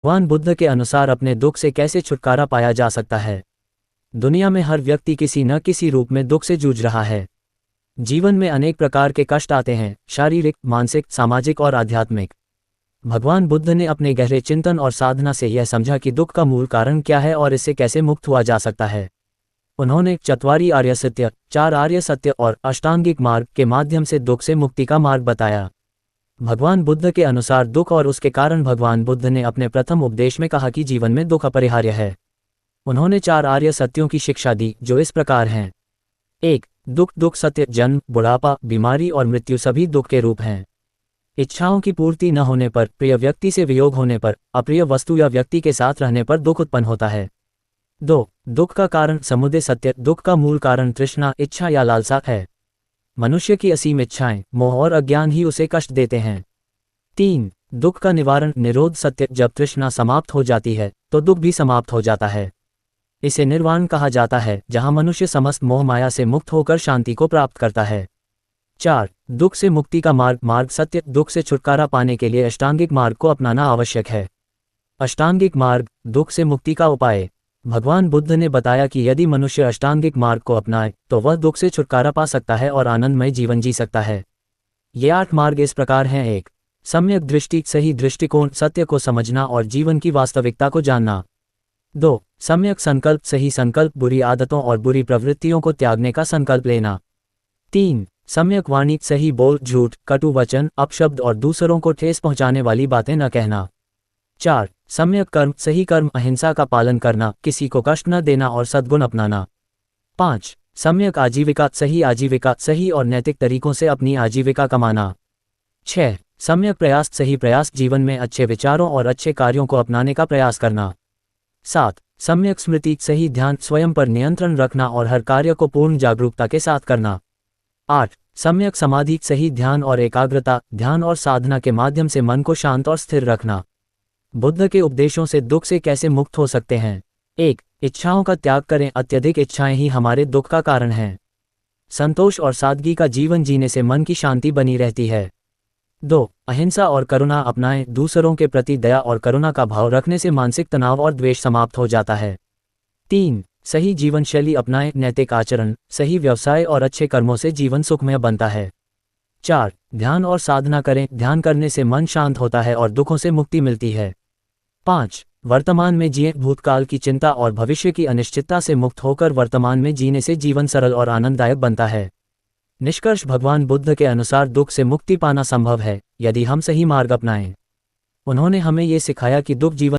भगवान बुद्ध के अनुसार अपने दुख से कैसे छुटकारा पाया जा सकता है। दुनिया में हर व्यक्ति किसी न किसी रूप में दुख से जूझ रहा है। जीवन में अनेक प्रकार के कष्ट आते हैं, शारीरिक, मानसिक, सामाजिक और आध्यात्मिक। भगवान बुद्ध ने अपने गहरे चिंतन और साधना से यह समझा कि दुख का मूल कारण क्या है और इससे कैसे मुक्त हुआ जा सकता है। उन्होंने चत्वारी आर्य सत्य, 4 आर्य सत्य और अष्टांगिक मार्ग के माध्यम से दुख से मुक्ति का मार्ग बताया। भगवान बुद्ध के अनुसार दुख और उसके कारण। भगवान बुद्ध ने अपने प्रथम उपदेश में कहा कि जीवन में दुख अपरिहार्य है। उन्होंने 4 आर्य सत्यों की शिक्षा दी, जो इस प्रकार हैं। 1. दुख सत्य, जन्म, बुढ़ापा, बीमारी और मृत्यु सभी दुख के रूप हैं। इच्छाओं की पूर्ति न होने पर, प्रिय व्यक्ति से वियोग होने पर, अप्रिय वस्तु या व्यक्ति के साथ रहने पर दुख उत्पन्न होता है। 2. दुख का कारण समुदय सत्य, दुख का मूल कारण तृष्णा, इच्छा या लालसा है। मनुष्य की असीम इच्छाएं, मोह और अज्ञान ही उसे कष्ट देते हैं। 3. दुख का निवारण निरोध सत्य, जब तृष्णा समाप्त हो जाती है तो दुख भी समाप्त हो जाता है। इसे निर्वाण कहा जाता है, जहां मनुष्य समस्त मोह माया से मुक्त होकर शांति को प्राप्त करता है। 4. दुख से मुक्ति का मार्ग सत्य, दुख से छुटकारा पाने के लिए अष्टांगिक मार्ग को अपनाना आवश्यक है। अष्टांगिक मार्ग, दुख से मुक्ति का उपाय। भगवान बुद्ध ने बताया कि यदि मनुष्य अष्टांगिक मार्ग को अपनाए तो वह दुख से छुटकारा पा सकता है और आनंदमय जीवन जी सकता है। ये 8 मार्ग इस प्रकार हैं। 1. सम्यक दृष्टि, सही दृष्टिकोण, सत्य को समझना और जीवन की वास्तविकता को जानना। 2. सम्यक संकल्प, सही संकल्प, बुरी आदतों और बुरी प्रवृत्तियों को त्यागने का संकल्प लेना। 3. सम्यक वाणी, सही बोल, झूठ, कटु वचन, अपशब्द और दूसरों को ठेस पहुंचाने वाली बातें न कहना। 4. सम्यक कर्म, सही कर्म, अहिंसा का पालन करना, किसी को कष्ट न देना और सद्गुण अपनाना। 5. सम्यक आजीविका, सही और नैतिक तरीकों से अपनी आजीविका कमाना। 6. सम्यक प्रयास, सही प्रयास, जीवन में अच्छे विचारों और अच्छे कार्यों को अपनाने का प्रयास करना। 7. सम्यक स्मृति, सही ध्यान, स्वयं पर नियंत्रण रखना और हर कार्य को पूर्ण जागरूकता के साथ करना। 8. सम्यक समाधि, सही ध्यान और एकाग्रता, ध्यान और साधना के माध्यम से मन को शांत और स्थिर रखना। बुद्ध के उपदेशों से दुख से कैसे मुक्त हो सकते हैं। 1. इच्छाओं का त्याग करें, अत्यधिक इच्छाएं ही हमारे दुख का कारण हैं। संतोष और सादगी का जीवन जीने से मन की शांति बनी रहती है। 2. अहिंसा और करुणा अपनाएं, दूसरों के प्रति दया और करुणा का भाव रखने से मानसिक तनाव और द्वेष समाप्त हो जाता है। 3. सही जीवन शैली अपनाएं, नैतिक आचरण, सही व्यवसाय और अच्छे कर्मों से जीवन सुखमय बनता है। 4. ध्यान और साधना करें, ध्यान करने से मन शांत होता है और दुखों से मुक्ति मिलती है। 5. वर्तमान में जिए, भूतकाल की चिंता और भविष्य की अनिश्चितता से मुक्त होकर वर्तमान में जीने से जीवन सरल और आनंददायक बनता है। निष्कर्ष, भगवान बुद्ध के अनुसार दुख से मुक्ति पाना संभव है, यदि हम सही मार्ग अपनाएं। उन्होंने हमें ये सिखाया कि दुख जीवन